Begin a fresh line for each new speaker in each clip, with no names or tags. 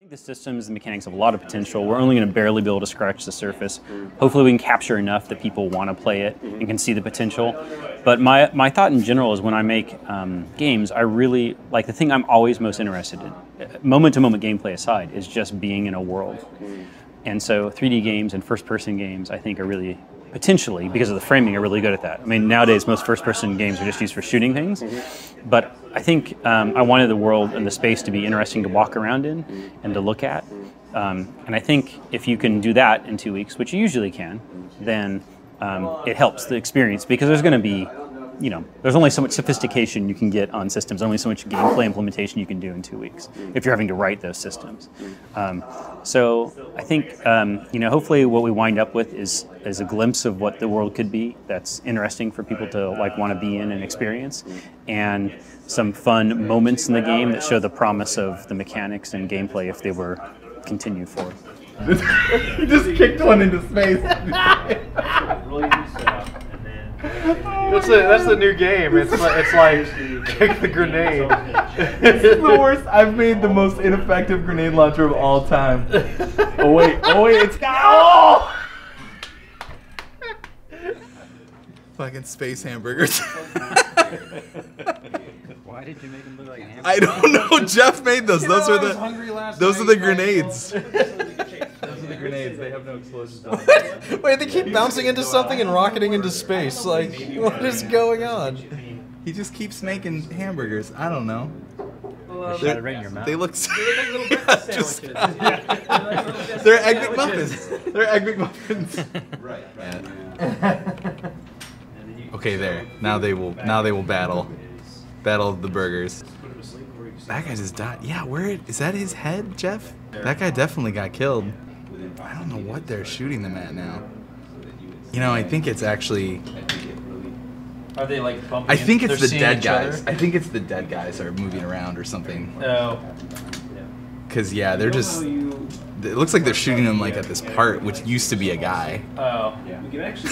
The systems and mechanics have a lot of potential. We're only going to barely be able to scratch the surface. Hopefully we can capture enough that people want to play it and can see the potential. But my thought in general is when I make games, I really, like the thing I'm always most interested in, moment-to-moment gameplay aside, is just being in a world. And so 3D games and first-person games, I think, are really, potentially, because of the framing, are really good at that. I mean, nowadays most first-person games are just used for shooting things. But I think I wanted the world and the space to be interesting to walk around in and to look at. And I think if you can do that in 2 weeks, which you usually can, then it helps the experience, because there's going to be, there's only so much sophistication you can get on systems, only so much gameplay implementation you can do in 2 weeks if you're having to write those systems. So I think, hopefully what we wind up with is a glimpse of what the world could be that's interesting for people to want to be in and experience, and some fun moments in the game that show the promise of the mechanics and gameplay if they were continued forward.
He just kicked one into space. That's the new game. It's like kick the grenade. This is the worst. I've made the most ineffective grenade launcher of all time. Oh wait, it's got. Oh!
Fucking space hamburgers.
Why did you make them look like hamburgers?
I don't know. Jeff made those. Those are the grenades.
Those are the grenades. They have no explosions.
Wait, they keep bouncing into something and rocketing into space. Like, what is going on?
He just keeps making hamburgers. I don't know.
Shot it right in your mouth.
They look.
They're like little breakfast sandwiches.
They're Egg McMuffins. They're Egg McMuffins.
Right.
Yeah. Okay, there. Now they will battle the burgers. That guy just died. Yeah, where is that? His head, Jeff? That guy definitely got killed. I don't know what they're shooting them at now. I think it's actually.
Are they like bumping?
I think it's
they're
the dead
each
guys.
other?
I think it's the dead guys are moving around or something.
No.
Cause yeah, they're just. It looks like they're shooting them like at this part, which used to be a guy.
Oh.
We can actually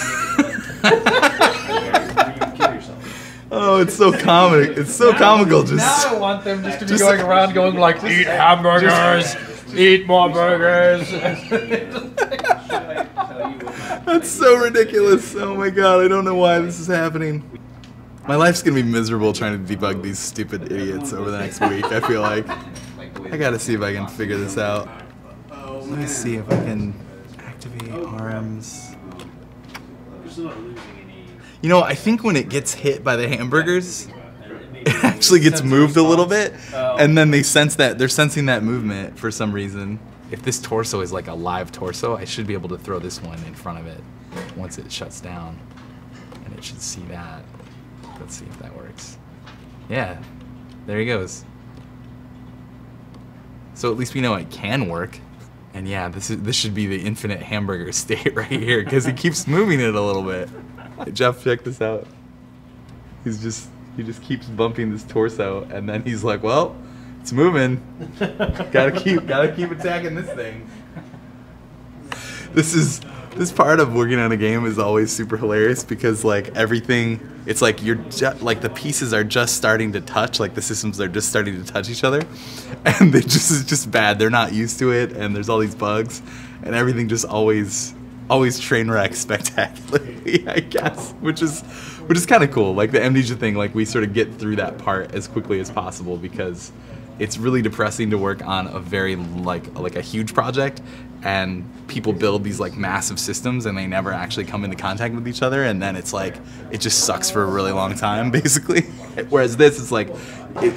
make it kill yourself.
Oh, it's so comic. It's so comical. Just.
Now I want them just to be going around going like, eat hamburgers, eat more burgers.
That's so ridiculous. Oh my god, I don't know why this is happening. My life's gonna be miserable trying to debug these stupid idiots over the next week, I feel like. I gotta see if I can figure this out. Let me see if I can activate RMs. I think when it gets hit by the hamburgers, it actually gets moved a little bit, and then they're sensing that movement for some reason. If this torso is like a live torso, I should be able to throw this one in front of it once it shuts down, and it should see that. Let's see if that works. Yeah, there he goes. So at least we know it can work. And yeah, this should be the infinite hamburger state right here, because he keeps moving it a little bit. Hey, Jeff, check this out. He just keeps bumping this torso, and then he's like, well, it's moving. gotta keep attacking this thing. This part of working on a game is always super hilarious, because like everything, it's like like the pieces are just starting to touch, like the systems are just starting to touch each other, and it's just bad. They're not used to it, and there's all these bugs, and everything just always train wrecks spectacularly, I guess, which is kind of cool. Like the Amnesia thing, like we sort of get through that part as quickly as possible, because it's really depressing to work on a very like a huge project, and people build these like massive systems and they never actually come into contact with each other, and then it's like it just sucks for a really long time basically. Whereas this is like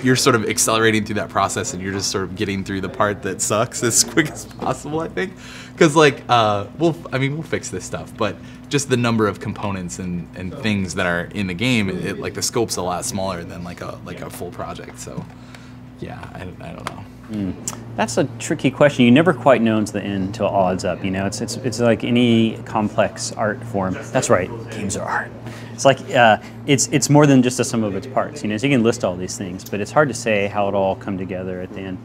you're sort of accelerating through that process, and you're just sort of getting through the part that sucks as quick as possible, I think, because like we'll fix this stuff, but just the number of components and things that are in the game, like the scope's a lot smaller than like a full project. So yeah, I don't know.
That's a tricky question. You never quite know until the end, until it all adds up. It's like any complex art form. That's right, games are art. It's like it's more than just a sum of its parts. So you can list all these things, but it's hard to say how it all come together at the end.